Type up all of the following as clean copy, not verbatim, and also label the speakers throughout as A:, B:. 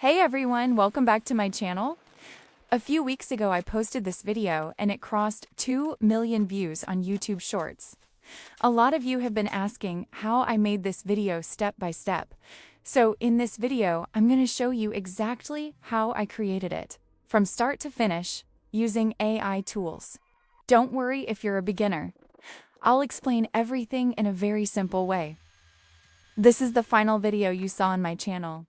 A: Hey everyone, welcome back to my channel. A few weeks ago I posted this video and it crossed 2 million views on YouTube Shorts. A lot of you have been asking how I made this video step by step. So in this video, I'm going to show you exactly how I created it, from start to finish, using AI tools. Don't worry if you're a beginner. I'll explain everything in a very simple way. This is the final video you saw on my channel.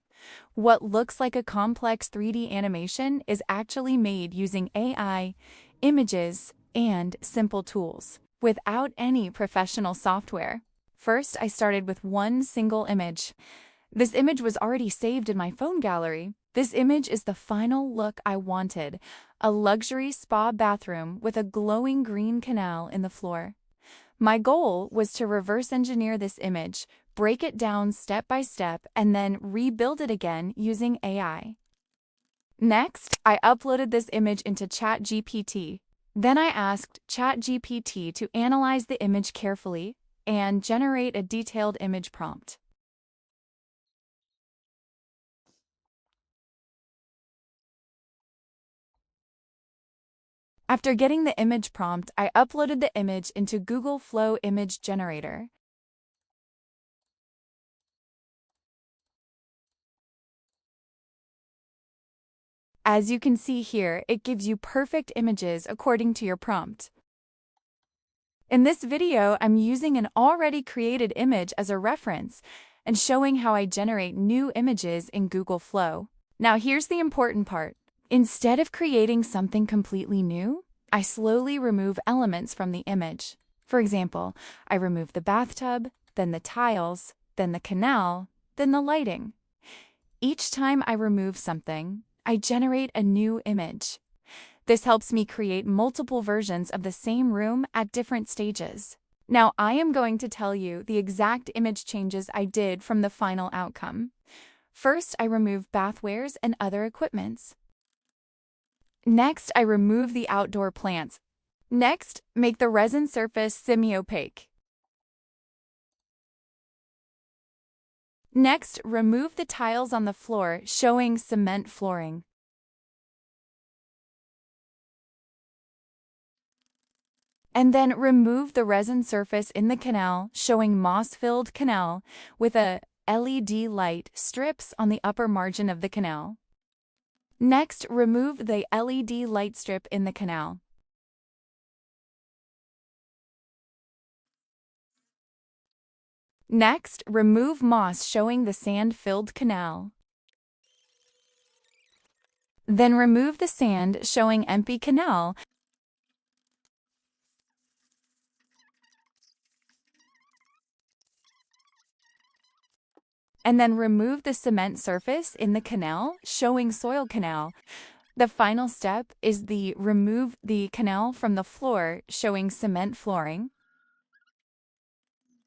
A: What looks like a complex 3D animation is actually made using AI, images, and simple tools, without any professional software. First, I started with one single image. This image was already saved in my phone gallery. This image is the final look I wanted, a luxury spa bathroom with a glowing green canal in the floor. My goal was to reverse engineer this image, break it down step by step, and then rebuild it again using AI. Next, I uploaded this image into ChatGPT. Then I asked ChatGPT to analyze the image carefully and generate a detailed image prompt. After getting the image prompt, I uploaded the image into Google Flow Image Generator. As you can see here, it gives you perfect images according to your prompt. In this video, I'm using an already created image as a reference and showing how I generate new images in Google Flow. Now here's the important part. Instead of creating something completely new, I slowly remove elements from the image. For example, I remove the bathtub, then the tiles, then the canal, then the lighting. Each time I remove something, I generate a new image. This helps me create multiple versions of the same room at different stages. Now I am going to tell you the exact image changes I did from the final outcome. First, I remove bathwares and other equipments. Next, I remove the outdoor plants. Next, make the resin surface semi-opaque. Next, remove the tiles on the floor, showing cement flooring. And then remove the resin surface in the canal, showing moss-filled canal, with a LED light strips on the upper margin of the canal. Next, remove the LED light strip in the canal. Next, remove moss showing the sand-filled canal. Then remove the sand showing empty canal. And then remove the cement surface in the canal showing soil canal. The final step is remove the canal from the floor showing cement flooring.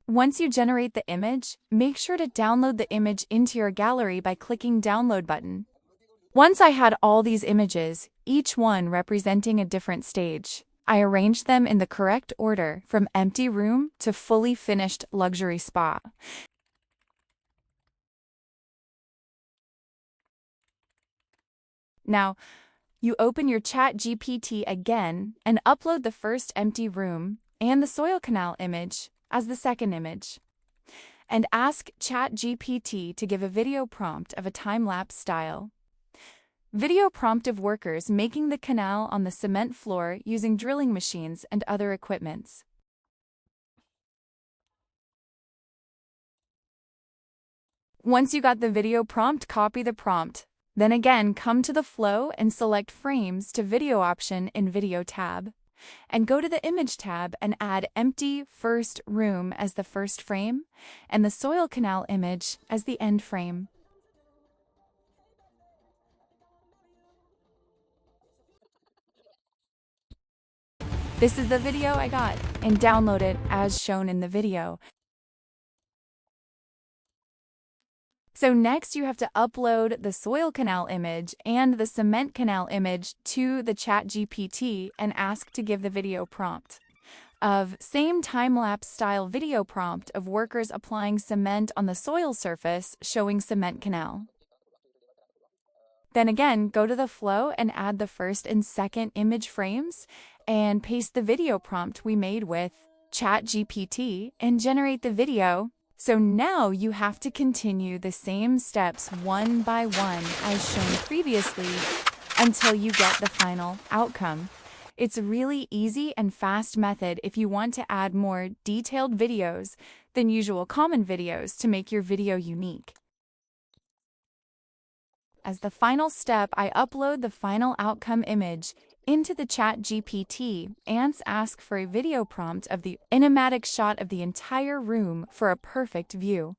A: Once you generate the image, make sure to download the image into your gallery by clicking Download button. Once I had all these images, each one representing a different stage, I arranged them in the correct order from empty room to fully finished luxury spa. Now, you open your ChatGPT again and upload the first empty room and the soil canal image as the second image, and ask ChatGPT to give a video prompt of a time-lapse style. Video prompt of workers making the canal on the cement floor using drilling machines and other equipments. Once you got the video prompt, copy the prompt. Then again, come to the flow and select Frames to Video option in Video tab. And go to the Image tab and add Empty First Room as the first frame and the soil canal image as the end frame. This is the video I got, and download it as shown in the video. So next you have to upload the soil canal image and the cement canal image to the ChatGPT and ask to give the video prompt of same time-lapse style video prompt of workers applying cement on the soil surface showing cement canal. Then again, go to the flow and add the first and second image frames and paste the video prompt we made with ChatGPT and generate the video. So now you have to continue the same steps one by one as shown previously until you get the final outcome. It's a really easy and fast method if you want to add more detailed videos than usual common videos to make your video unique. As the final step, I upload the final outcome image into the ChatGPT and ask for a video prompt of the cinematic shot of the entire room for a perfect view.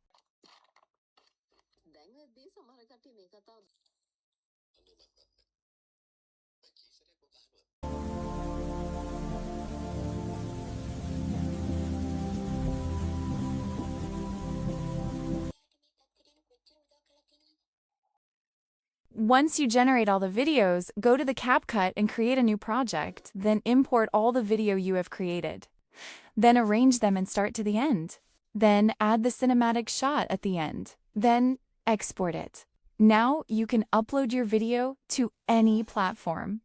A: Once you generate all the videos, go to the CapCut and create a new project, then import all the video you have created. Then arrange them and start to the end. Then add the cinematic shot at the end. Then export it. Now you can upload your video to any platform.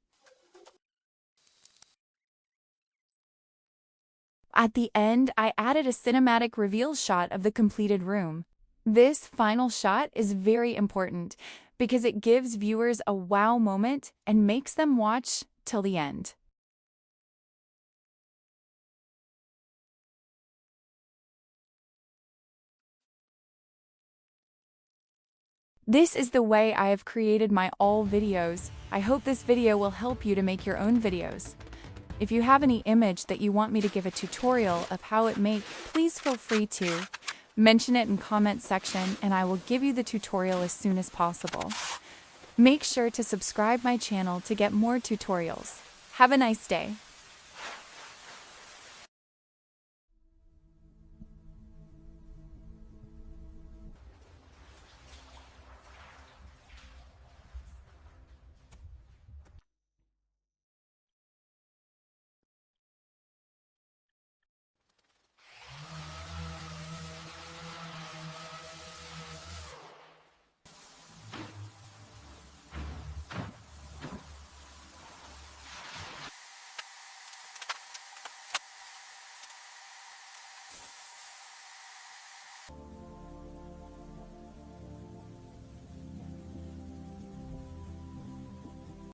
A: At the end, I added a cinematic reveal shot of the completed room. This final shot is very important because it gives viewers a wow moment and makes them watch till the end. This is the way I have created my all videos. I hope this video will help you to make your own videos. If you have any image that you want me to give a tutorial of how it make, please feel free to mention it in comment section and I will give you the tutorial as soon as possible. Make sure to subscribe my channel to get more tutorials. Have a nice day.